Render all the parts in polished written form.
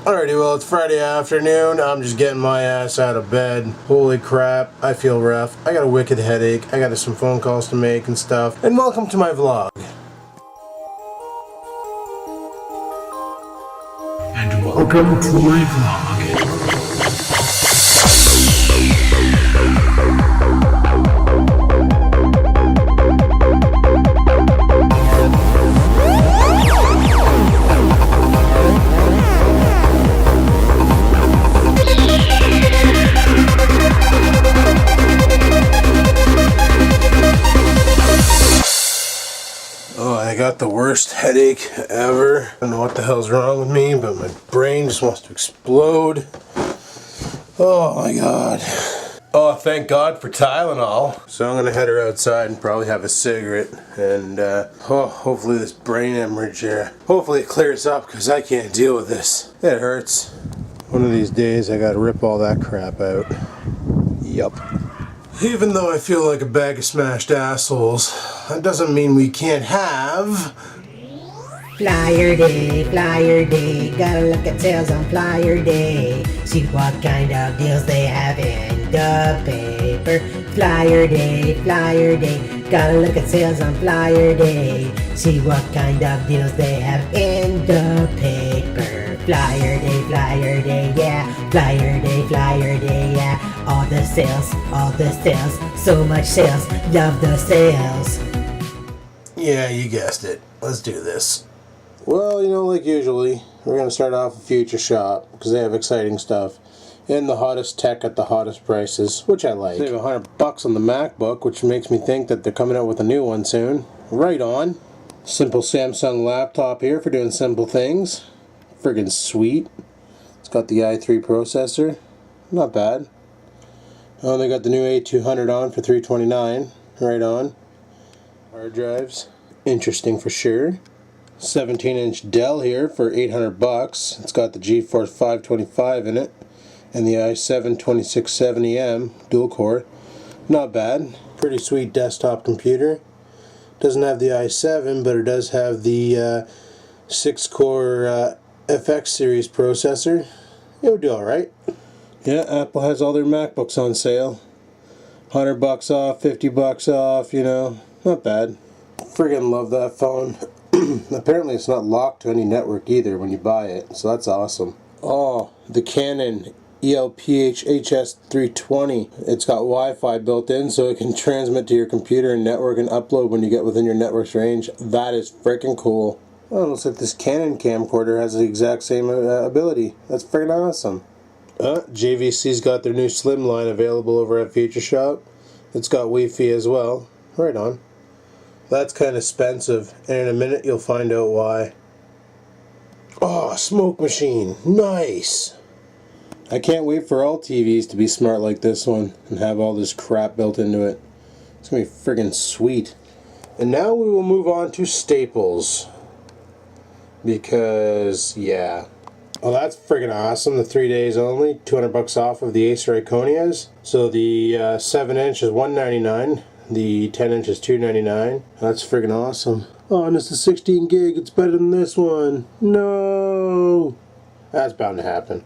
Alrighty, well, it's Friday afternoon. I'm just getting my ass out of bed. Holy crap, I feel rough. I got a wicked headache. I got some phone calls to make and stuff. And welcome to my vlog. And welcome to my vlog. I got the worst headache ever. I don't know what the hell's wrong with me, but my brain just wants to explode. Oh my god. Oh, thank God for Tylenol. So I'm gonna head her outside and probably have a cigarette. And hopefully this brain hemorrhage here, hopefully it clears up, because I can't deal with this. It hurts. One of these days I gotta rip all that crap out. Yup. Even though I feel like a bag of smashed assholes, that doesn't mean we can't have... Flyer Day, gotta look at sales on Flyer Day. See what kind of deals they have in the paper. Flyer Day, gotta look at sales on Flyer Day. See what kind of deals they have in the paper. Flyer Day, yeah. Flyer Day, yeah. All the sales, so much sales, love the sales. Yeah, you guessed it. Let's do this. Well, you know, like usually, we're going to start off with Future Shop, because they have exciting stuff. And the hottest tech at the hottest prices, which I like. Save $100 on the MacBook, which makes me think that they're coming out with a new one soon. Right on. Simple Samsung laptop here for doing simple things. Friggin' sweet. It's got the i3 processor. Not bad. Oh, they got the new A200 on for $329. Right on. Hard drives. Interesting for sure. 17-inch Dell here for $800. It's got the GeForce 525 in it. And the i7-2670M dual core. Not bad. Pretty sweet desktop computer. Doesn't have the i7, but it does have the 6-core FX series processor. It would do alright. Yeah, Apple has all their MacBooks on sale. $100 off, $50 off, you know, not bad. Friggin' love that phone. Apparently it's not locked to any network either when you buy it, so that's awesome. Oh, the Canon ELPH HS320. It's got Wi-Fi built in, so it can transmit to your computer and network and upload when you get within your network's range. That is freaking cool. Oh, it looks like this Canon camcorder has the exact same ability. That's freaking awesome. JVC's got their new Slim line available over at Future Shop. It's got Wi-Fi as well. Right on. That's kind of expensive, and in a minute you'll find out why. Oh, smoke machine. Nice! I can't wait for all TVs to be smart like this one and have all this crap built into it. It's going to be friggin' sweet. And now we will move on to Staples. Because, yeah. Well, that's friggin' awesome. The 3 days only, $200 off of the Acer Iconias. So the 7-inch is $199, the 10-inch is $299. That's friggin' awesome. Oh, and it's the 16 gig. It's better than this one. No, that's bound to happen.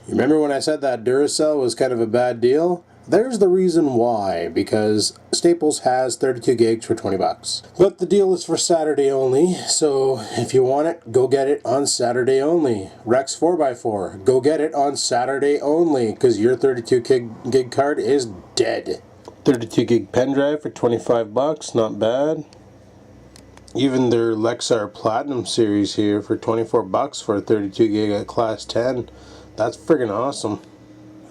You remember when I said that Duracell was kind of a bad deal? There's the reason why, because Staples has 32 gigs for $20. But the deal is for Saturday only, so if you want it, go get it on Saturday only. Rex 4x4, go get it on Saturday only, because your 32 gig card is dead. 32 gig pen drive for $25, not bad. Even their Lexar Platinum series here for $24 for a 32 gig at class 10. That's friggin' awesome.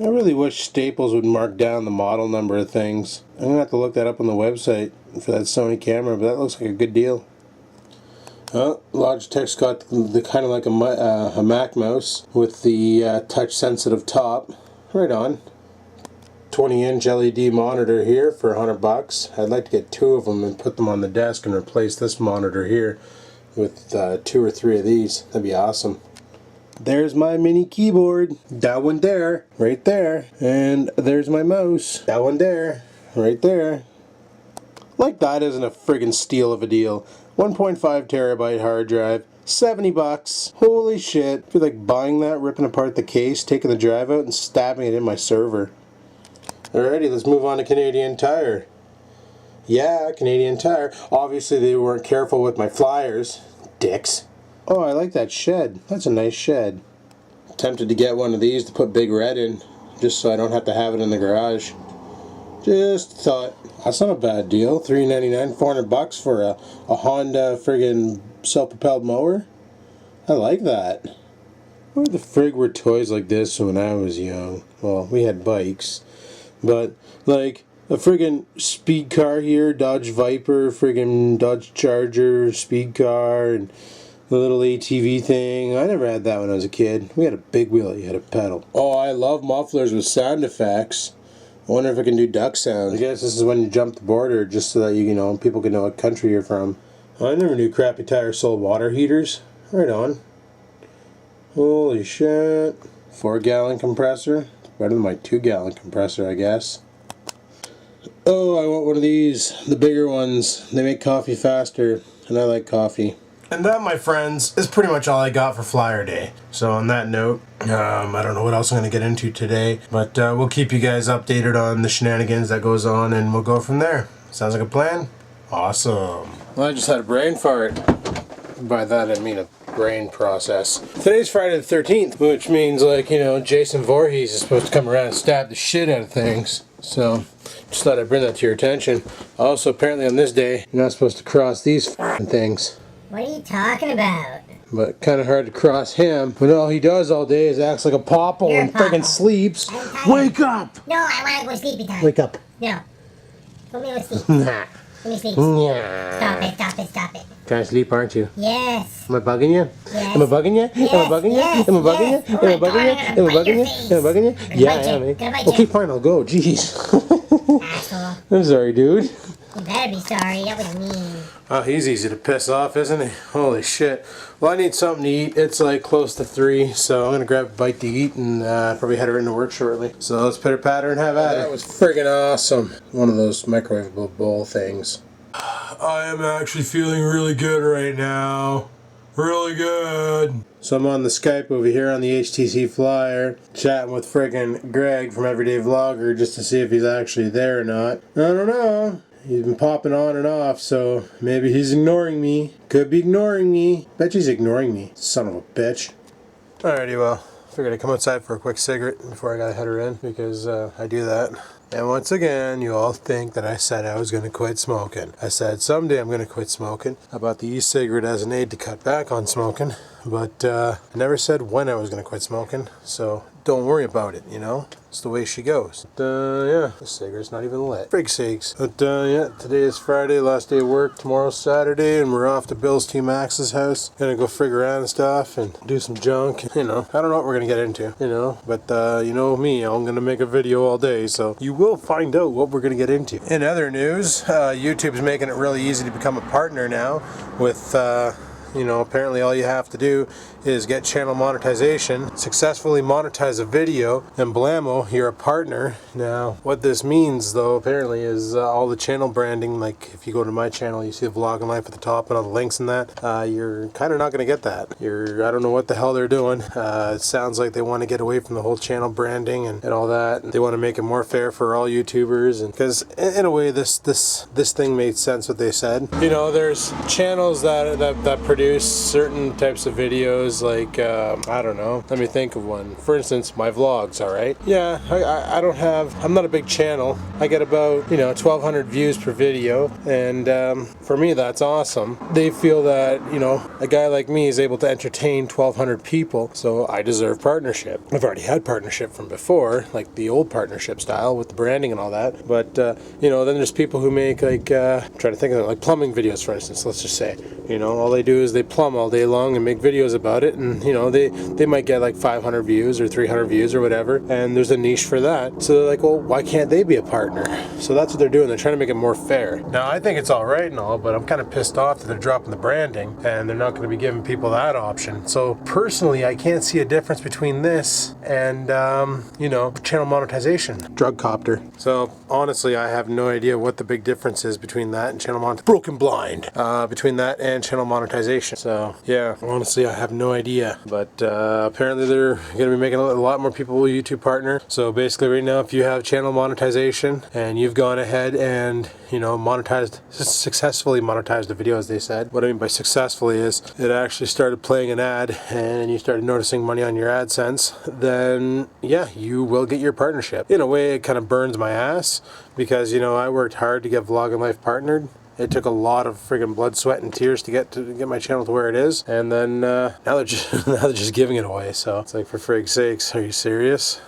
I really wish Staples would mark down the model number of things. I'm going to have to look that up on the website for that Sony camera, but that looks like a good deal. Logitech's got the kind of like a Mac mouse with the touch sensitive top. Right on. 20-inch LED monitor here for $100. I'd like to get 2 of them and put them on the desk and replace this monitor here with 2 or 3 of these. That'd be awesome. There's my mini keyboard. That one there, right there. And there's my mouse. That one there, right there. Like that isn't a friggin' steal of a deal. 1.5 terabyte hard drive, $70. Holy shit. I feel like buying that, ripping apart the case, taking the drive out, and stabbing it in my server. Alrighty, let's move on to Canadian Tire. Yeah, Canadian Tire. Obviously, they weren't careful with my flyers. Dicks. Oh, I like that shed. That's a nice shed. Tempted to get one of these to put Big Red in, just so I don't have to have it in the garage. Just thought, that's not a bad deal. $399, $400 for a Honda friggin' self-propelled mower. I like that. Where the frig were toys like this when I was young? Well, we had bikes, but like a friggin' speed car here, Dodge Viper, friggin' Dodge Charger, speed car, and the little ATV thing. I never had that when I was a kid. We had a big wheel that you had to pedal. Oh, I love mufflers with sound effects. I wonder if I can do duck sound. I guess this is when you jump the border, just so that you know people can know what country you're from. I never knew Crappy Tire sold water heaters. Right on. Holy shit. 4-gallon compressor. Better than my 2-gallon compressor, I guess. Oh, I want one of these. The bigger ones. They make coffee faster, and I like coffee. And that, my friends, is pretty much all I got for Flyer Day. So on that note, I don't know what else I'm going to get into today, but we'll keep you guys updated on the shenanigans that goes on, and we'll go from there. Sounds like a plan? Awesome. Well, I just had a brain fart. By that I mean a brain process. Today's Friday the 13th, which means, like, you know, Jason Voorhees is supposed to come around and stab the shit out of things. So, just thought I'd bring that to your attention. Also, apparently on this day, you're not supposed to cross these f***ing things. What are you talking about? But kind of hard to cross him when all he does all day is acts like a popple You're and a popple. friggin' sleeps. Wake up! No, I want to go sleepy time. Wake up. No. Let me go sleep. Nah. Let me sleep. Yeah. Stop it, stop it, stop it. Trying to sleep, aren't you? Yes. Am I bugging you? Yes. Am I bugging you? Yes, Am I bugging you? yes, Am I bugging yes. you? Oh Am I my bugging you? God, Am I I'm gonna bite bugging your you? Am I bugging you? face. Yeah, Gonna I bite am. you. Gonna bite Okay, you. fine, I'll go. Jeez. Asshole. I'm sorry, dude. You better be sorry. That was mean. Oh, he's easy to piss off, isn't he? Holy shit. Well, I need something to eat. It's like close to 3, so I'm going to grab a bite to eat and probably head her into work shortly. So let's pitter patter and have at it. That was friggin' awesome. One of those microwavable bowl things. I am actually feeling really good right now. Really good. So I'm on the Skype over here on the HTC Flyer, chatting with friggin' Greg from Everyday Vlogger just to see if he's actually there or not. I don't know. He's been popping on and off, so maybe he's ignoring me. Could be ignoring me. Bet he's ignoring me. Son of a bitch. Alrighty, well, figured I'd come outside for a quick cigarette before I gotta head her in, because I do that. And once again, you all think that I said I was going to quit smoking. I said someday I'm going to quit smoking. I bought the e-cigarette as an aid to cut back on smoking, but I never said when I was going to quit smoking, so don't worry about it, you know? It's the way she goes. But, yeah, the cigarette's not even lit. Frig sakes. But, yeah, today is Friday, last day of work. Tomorrow's Saturday, and we're off to Bill's T Max's house. Gonna go frig around and stuff and do some junk. You know, I don't know what we're gonna get into, you know? But, you know me, I'm gonna make a video all day, so you will find out what we're gonna get into. In other news, YouTube's making it really easy to become a partner now with, you know, apparently all you have to do is get channel monetization, successfully monetize a video, and blammo, you're a partner. Now, what this means, though, apparently, is all the channel branding, like if you go to my channel, you see the vlog and life at the top and all the links in that, you're kind of not going to get that. I don't know what the hell they're doing. It sounds like they want to get away from the whole channel branding and all that. They want to make it more fair for all YouTubers, and because in a way, this thing made sense what they said. You know, there's channels that produce certain types of videos, like I don't know, let me think of one. For instance, my vlogs, alright? Yeah, I'm not a big channel. I get about, you know, 1,200 views per video, and for me that's awesome. They feel that, you know, a guy like me is able to entertain 1,200 people, so I deserve partnership. I've already had partnership from before, like the old partnership style with the branding and all that, but you know, then there's people who make, like, try to think of it, like plumbing videos, for instance, let's just say. You know, all they do is they plumb all day long and make videos about it, and you know, they might get like 500 views or 300 views or whatever, and there's a niche for that. So they're like, well, why can't they be a partner? So that's what they're doing. They're trying to make it more fair. Now, I think it's all right and all, but I'm kind of pissed off that they're dropping the branding and they're not going to be giving people that option. So personally, I can't see a difference between this and you know, channel monetization. Drug copter. So honestly, I have no idea what the big difference is between that and channel monetization. Broken blind. Between that and channel monetization. monetization. So yeah, honestly, I have no idea. But apparently they're going to be making a lot more people YouTube partner. So basically right now, if you have channel monetization and you've gone ahead and, you know, successfully monetized the video, as they said. What I mean by successfully is it actually started playing an ad and you started noticing money on your AdSense, then yeah, you will get your partnership. In a way, it kind of burns my ass because, you know, I worked hard to get Vlog and Life partnered. It took a lot of friggin' blood, sweat, and tears to get my channel to where it is, and then now they're just giving it away. So it's like, for frig's sakes, are you serious?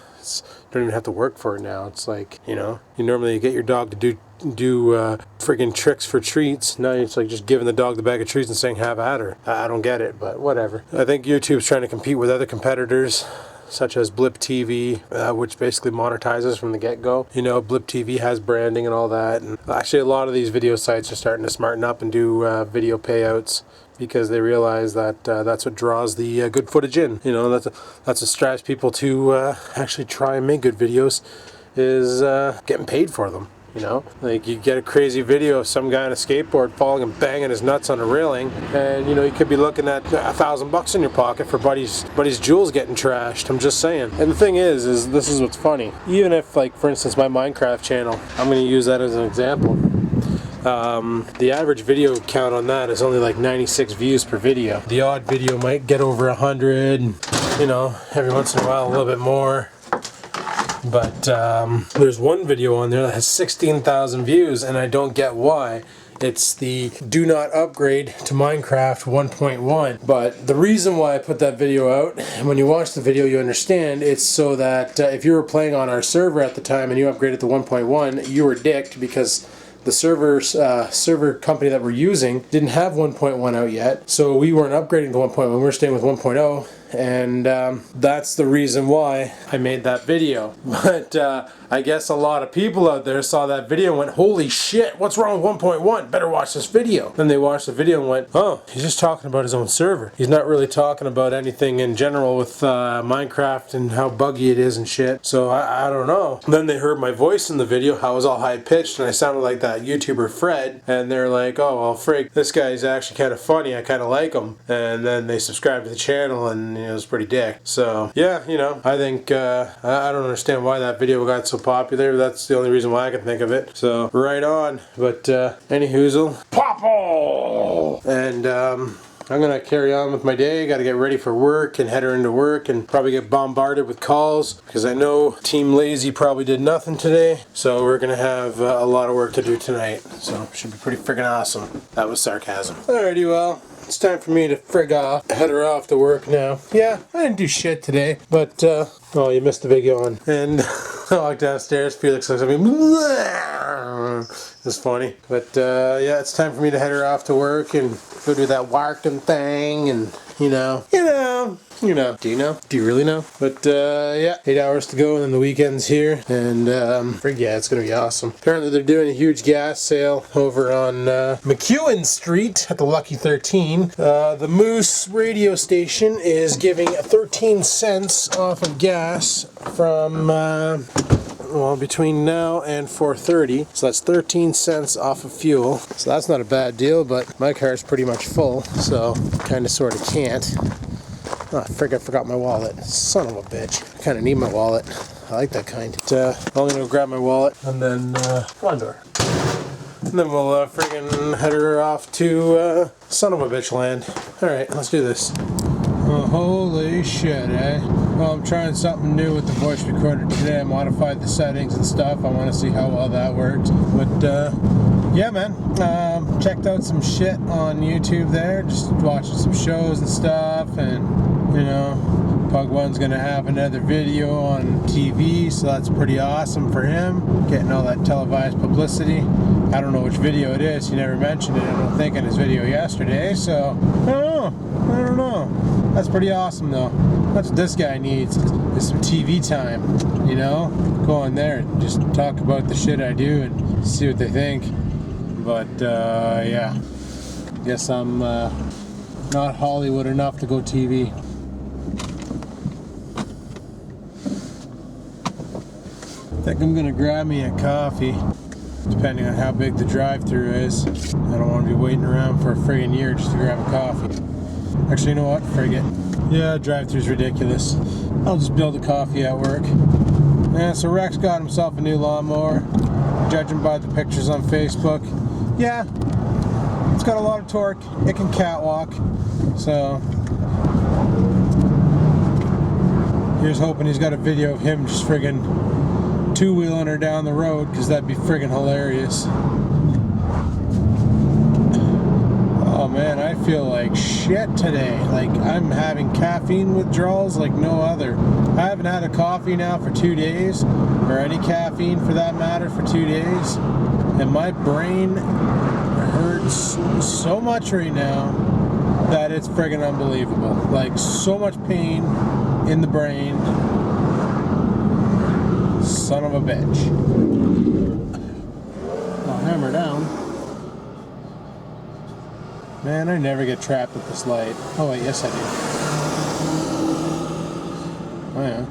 Don't even have to work for it now. It's like, you know, you normally get your dog to do friggin' tricks for treats. Now it's like just giving the dog the bag of treats and saying have at her. I don't get it, but whatever. I think YouTube's trying to compete with other competitors, such as Blip TV, which basically monetizes from the get-go. You know, Blip TV has branding and all that. And actually, a lot of these video sites are starting to smarten up and do video payouts because they realize that that's what draws the good footage in. You know, that's what drives people to actually try and make good videos, is getting paid for them. You know, like you get a crazy video of some guy on a skateboard falling and banging his nuts on a railing, and you know, you could be looking at $1,000 in your pocket for buddy's jewels getting trashed. I'm just saying. And the thing is this is what's funny. Even if, like, for instance, my Minecraft channel, I'm going to use that as an example. The average video count on that is only like 96 views per video. The odd video might get over 100, and, you know, every once in a while a little bit more. But there's one video on there that has 16,000 views, and I don't get why. It's the do not upgrade to Minecraft 1.1. But the reason why I put that video out, and when you watch the video you understand, it's so that if you were playing on our server at the time and you upgraded to 1.1, you were dicked because the server company that we're using didn't have 1.1 out yet. So we weren't upgrading to 1.1, we were staying with 1.0. And that's the reason why I made that video. But I guess a lot of people out there saw that video and went, holy shit, what's wrong with 1.1? Better watch this video. Then they watched the video and went, oh, he's just talking about his own server. He's not really talking about anything in general with Minecraft and how buggy it is and shit. So I don't know. Then they heard my voice in the video, how I was all high-pitched and I sounded like that YouTuber Fred. And they're like, oh, well, frig, this guy's actually kind of funny. I kind of like him. And then they subscribed to the channel and it was pretty dick. So yeah, you know, I think I don't understand why that video got so popular. That's the only reason why I can think of it. So right on. But any hoozle, Popple! And I'm gonna carry on with my day. Got to get ready for work and head her into work and probably get bombarded with calls because I know Team Lazy probably did nothing today. So we're gonna have a lot of work to do tonight. So should be pretty freaking awesome. That was sarcasm. Alrighty, well, it's time for me to frig off. Head her off to work now. Yeah, I didn't do shit today, but oh, you missed the big yawn. And I walked downstairs. Felix looks at me. It's funny, but yeah, it's time for me to head her off to work and go do that working thing, and you know. Do you know? Do you really know? But yeah, 8 hours to go and then the weekend's here, and frig yeah, it's gonna be awesome. Apparently they're doing a huge gas sale over on McEwen Street at the Lucky 13. The Moose radio station is giving 13 cents off of gas from well, between now and 4:30, so that's 13 cents off of fuel. So that's not a bad deal, but my car is pretty much full, so kind of sort of can't. Oh, frig, I forgot my wallet. Son of a bitch. I kind of need my wallet. I like that kind. But, I'm gonna go grab my wallet and then, come on, door. And then we'll friggin' head her off to son of a bitch land. Alright, let's do this. Oh, holy shit, eh? Well, I'm trying something new with the voice recorder today. I modified the settings and stuff. I want to see how well that works. But, yeah, man. Checked out some shit on YouTube there. Just watching some shows and stuff. And, you know, Pug One's going to have another video on TV. So that's pretty awesome for him. Getting all that televised publicity. I don't know which video it is. He never mentioned it, I don't think, in his video yesterday. So, I don't know. That's pretty awesome, though. That's what this guy needs, is some TV time, you know? Go on there and just talk about the shit I do and see what they think. But, yeah. Guess I'm not Hollywood enough to go TV. I think I'm gonna grab me a coffee. depending on how big the drive-thru is. I don't want to be waiting around for a friggin' year just to grab a coffee. Actually, you know what? Frig it. Yeah, drive-thru's ridiculous. I'll just build a coffee at work. Yeah, so Rex got himself a new lawnmower. Judging by the pictures on Facebook, yeah, it's got a lot of torque. It can catwalk. So here's hoping he's got a video of him just friggin' two-wheeling her down the road, because that'd be friggin' hilarious. Oh man, I feel like shit today. Like I'm having caffeine withdrawals like no other. I haven't had a coffee now for 2 days, or any caffeine for that matter for 2 days, and my brain hurts so much right now that it's friggin' unbelievable. Like so much pain in the brain. Son of a bitch. I'll hammer down. Man, I never get trapped at this light. Oh wait, yes I do. Oh yeah.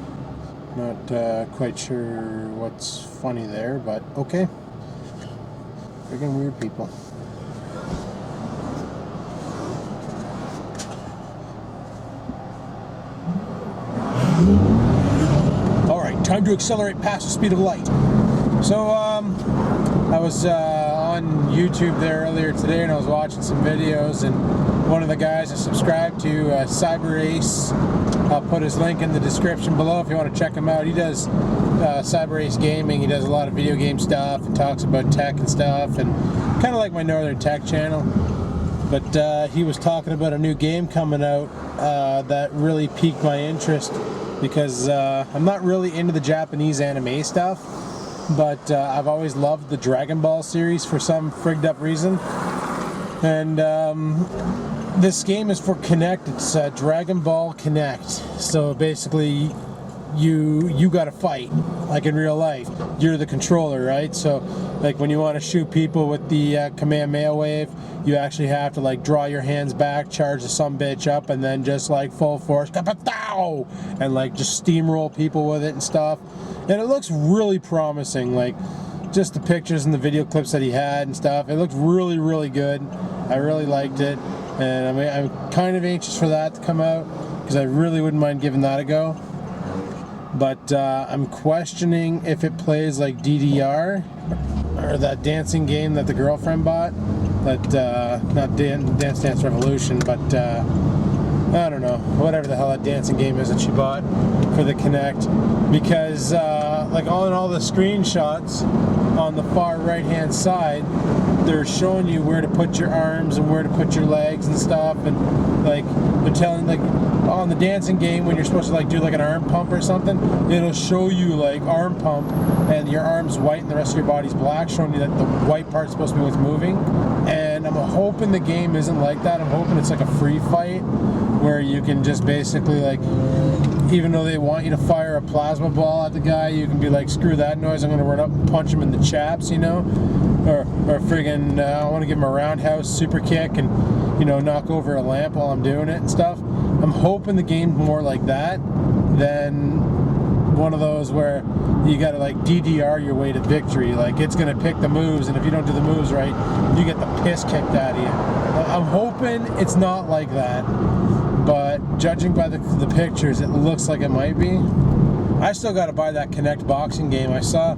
Not quite sure what's funny there, but okay. Friggin' weird people. Alright, time to accelerate past the speed of light. So, I was on YouTube there earlier today, and I was watching some videos, and one of the guys I subscribed to, Cyber Ace, I'll put his link in the description below if you want to check him out. He does Cyber Ace Gaming. He does a lot of video game stuff and talks about tech and stuff, and kind of like my Northern Tech channel. But he was talking about a new game coming out that really piqued my interest, because I'm not really into the Japanese anime stuff, but I've always loved the Dragon Ball series for some frigged up reason. And this game is for Connect. It's Dragon Ball Connect. So basically you gotta fight like in real life. You're the controller, right? So like when you want to shoot people with the Kamehameha wave, you actually have to like draw your hands back, charge the sumbitch up, and then just like full force kapow, and like just steamroll people with it and stuff. And it looks really promising. Like just the pictures and the video clips that he had and stuff, it looked really, really good. I really liked it, and I mean, I'm kind of anxious for that to come out, because I really wouldn't mind giving that a go. But I'm questioning if it plays like DDR, or that dancing game that the girlfriend bought. That not Dance Dance Revolution, but I don't know, whatever the hell that dancing game is that she bought for the Kinect. Because like all the screenshots on the far right hand side, they're showing you where to put your arms and where to put your legs and stuff, and like they're telling, like on the dancing game when you're supposed to like do like an arm pump or something, it'll show you like arm pump and your arm's white and the rest of your body's black, showing you that the white part's supposed to be what's moving. And I'm hoping the game isn't like that. I'm hoping it's like a free fight where you can just basically like, even though they want you to fire a plasma ball at the guy, you can be like, screw that noise, I'm gonna run up and punch him in the chaps, you know, or friggin' I want to give him a roundhouse super kick and, you know, knock over a lamp while I'm doing it and stuff. I'm hoping the game's more like that than one of those where you gotta like DDR your way to victory. Like it's gonna pick the moves, and if you don't do the moves right, you get the piss kicked out of you. I'm hoping it's not like that, but judging by the pictures, it looks like it might be. I still gotta buy that Kinect boxing game. I saw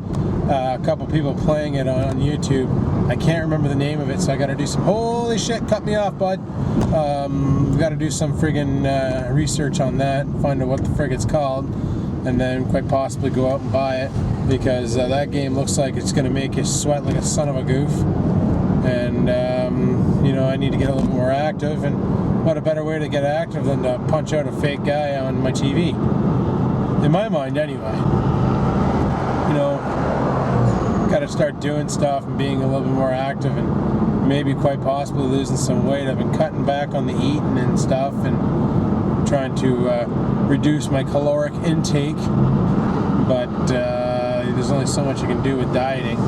a couple people playing it on YouTube. I can't remember the name of it, so I gotta do some, holy shit, cut me off, bud. We gotta do some friggin' research on that, find out what the frig it's called, and then quite possibly go out and buy it, because that game looks like it's gonna make you sweat like a son of a goof. And you know, I need to get a little more active, and what a better way to get active than to punch out a fake guy on my TV, in my mind anyway. You know, gotta start doing stuff and being a little bit more active, and maybe quite possibly losing some weight. I've been cutting back on the eating and stuff, and trying to reduce my caloric intake, but there's only so much you can do with dieting.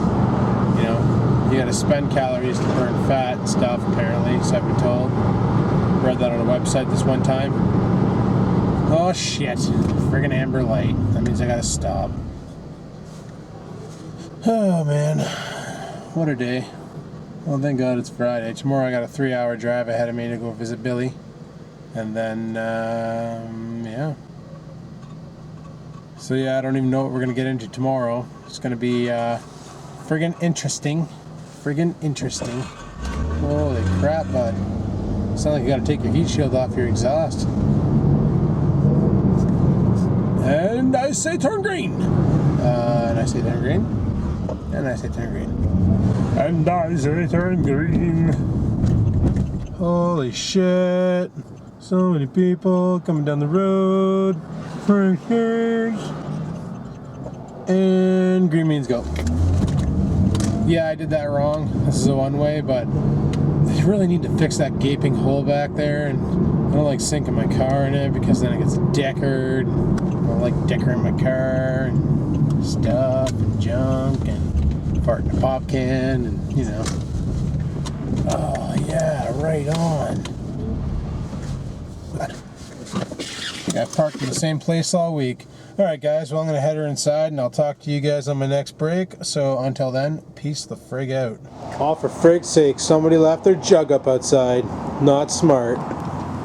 You know, you gotta spend calories to burn fat and stuff, apparently, so I've been told. Read that on a website this one time. Oh shit, friggin' amber light. That means I gotta stop. Oh man. what a day. Well, thank God it's Friday. Tomorrow I got a 3-hour drive ahead of me to go visit Billy. And then, yeah. So yeah, I don't even know what we're going to get into tomorrow. It's going to be friggin' interesting. Friggin' interesting. Holy crap, bud. Sounds like you got to take your heat shield off your exhaust. And I say turn green. And I say turn green. And I say turn green. And I say turn green. Holy shit. So many people coming down the road. And green means go. Yeah, I did that wrong. This is a one-way, but they really need to fix that gaping hole back there. And I don't like sinking my car in it because then it gets deckered. I don't like deckering my car and stuff and junk and fart in a pop can and, you know. Oh, yeah, right on. I parked in the same place all week. Alright guys, well I'm going to head her inside and I'll talk to you guys on my next break. So until then, peace the frig out. Oh, for frig's sake, somebody left their jug up outside. Not smart.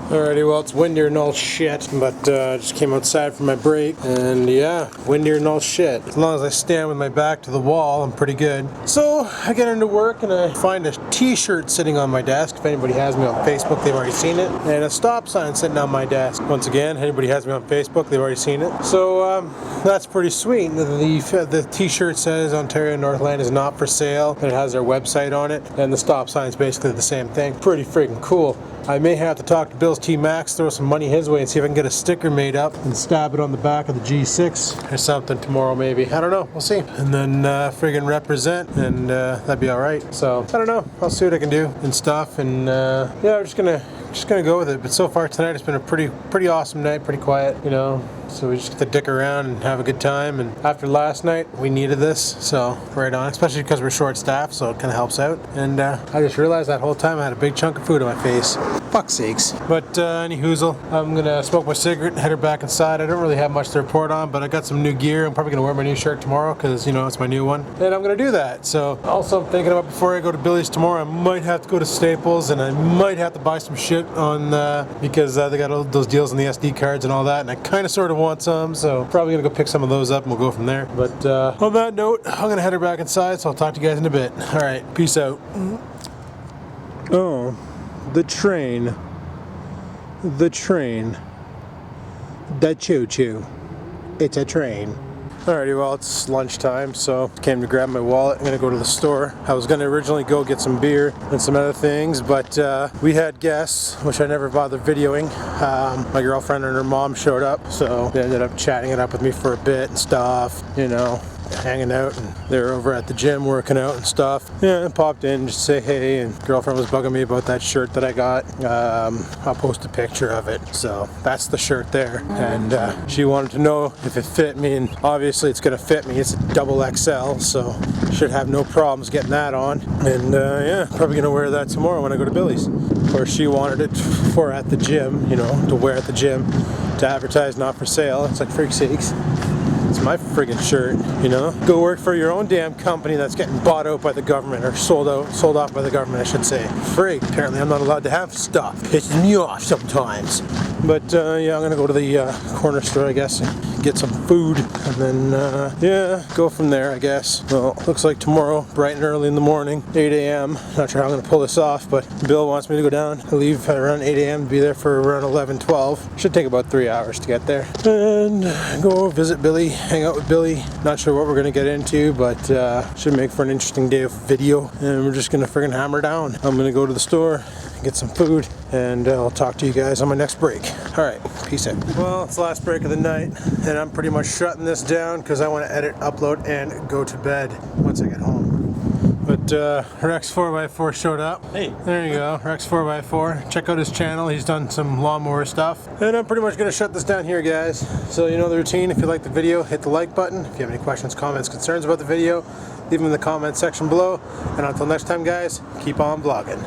Alrighty, well it's windier and all shit, but just came outside for my break, and yeah, windier and all shit. As long as I stand with my back to the wall, I'm pretty good. So I get into work and I find a t-shirt sitting on my desk. If anybody has me on Facebook, they've already seen it. And a stop sign sitting on my desk. Once again, anybody has me on Facebook, they've already seen it. So that's pretty sweet. The t-shirt says Ontario Northland is not for sale, and it has their website on it, and the stop sign is basically the same thing. Pretty freaking cool. I may have to talk to Bill's T-Max, throw some money his way and see if I can get a sticker made up and stab it on the back of the G6 or something tomorrow maybe. I don't know, we'll see. And then friggin' represent, and that'd be alright. So, I don't know, I'll see what I can do and stuff, and yeah, I'm just gonna go with it. But so far tonight it's been a pretty awesome night, pretty quiet, you know. So we just get to dick around and have a good time, and after last night we needed this, so right on, especially because we're short staffed, so it kind of helps out. And I just realized that whole time I had a big chunk of food on my face. Fuck's sakes. But any hoozle, I'm gonna smoke my cigarette and head her back inside. I don't really have much to report on, but I got some new gear. I'm probably gonna wear my new shirt tomorrow because, you know, it's my new one, and I'm gonna do that. So also I'm thinking about, before I go to Billy's tomorrow, I might have to go to Staples, and I might have to buy some shit on because they got all those deals on the SD cards and all that, and I kind of sort of want some, so probably gonna go pick some of those up and we'll go from there. But on that note, I'm gonna head her back inside, so I'll talk to you guys in a bit. All right, peace out. Oh, the train, the choo-choo, it's a train. Alrighty, well it's lunchtime, so came to grab my wallet. I'm gonna go to the store. I was gonna originally go get some beer and some other things, but we had guests, which I never bothered videoing. My girlfriend and her mom showed up, so they ended up chatting it up with me for a bit and stuff, you know, hanging out, and they were over at the gym working out and stuff. Yeah, I popped in just to say hey, and girlfriend was bugging me about that shirt that I got. I'll post a picture of it. So that's the shirt there, and she wanted to know if it fit me, and obviously it's gonna fit me. It's a double XL, so should have no problems getting that on. And yeah, probably gonna wear that tomorrow when I go to Billy's. Of course, she wanted it for at the gym, you know, to wear at the gym, to advertise, not for sale. It's like, freak sakes. It's my friggin' shirt, you know? Go work for your own damn company that's getting bought out by the government, or sold off by the government, I should say. Frig, apparently I'm not allowed to have stuff. Pisses me off sometimes. But yeah, I'm gonna go to the corner store, I guess, and get some food, and then yeah, go from there, I guess. Well, looks like tomorrow, bright and early in the morning, 8 a.m. Not sure how I'm gonna pull this off, but Bill wants me to go down. I leave at around 8 a.m. to be there for around 11, 12. Should take about 3 hours to get there. And go visit Billy, hang out with Billy. Not sure what we're gonna get into, but should make for an interesting day of video. And we're just gonna friggin' hammer down. I'm gonna go to the store, get some food, and I'll talk to you guys on my next break. Alright, peace out. Well, it's the last break of the night, and I'm pretty much shutting this down because I want to edit, upload, and go to bed once I get home. But Rex 4x4 showed up. Hey. There you go, Rex 4x4. Check out his channel, he's done some lawnmower stuff. And I'm pretty much going to shut this down here, guys. So you know the routine. If you like the video, hit the like button. If you have any questions, comments, concerns about the video, leave them in the comment section below. And until next time, guys, keep on vlogging.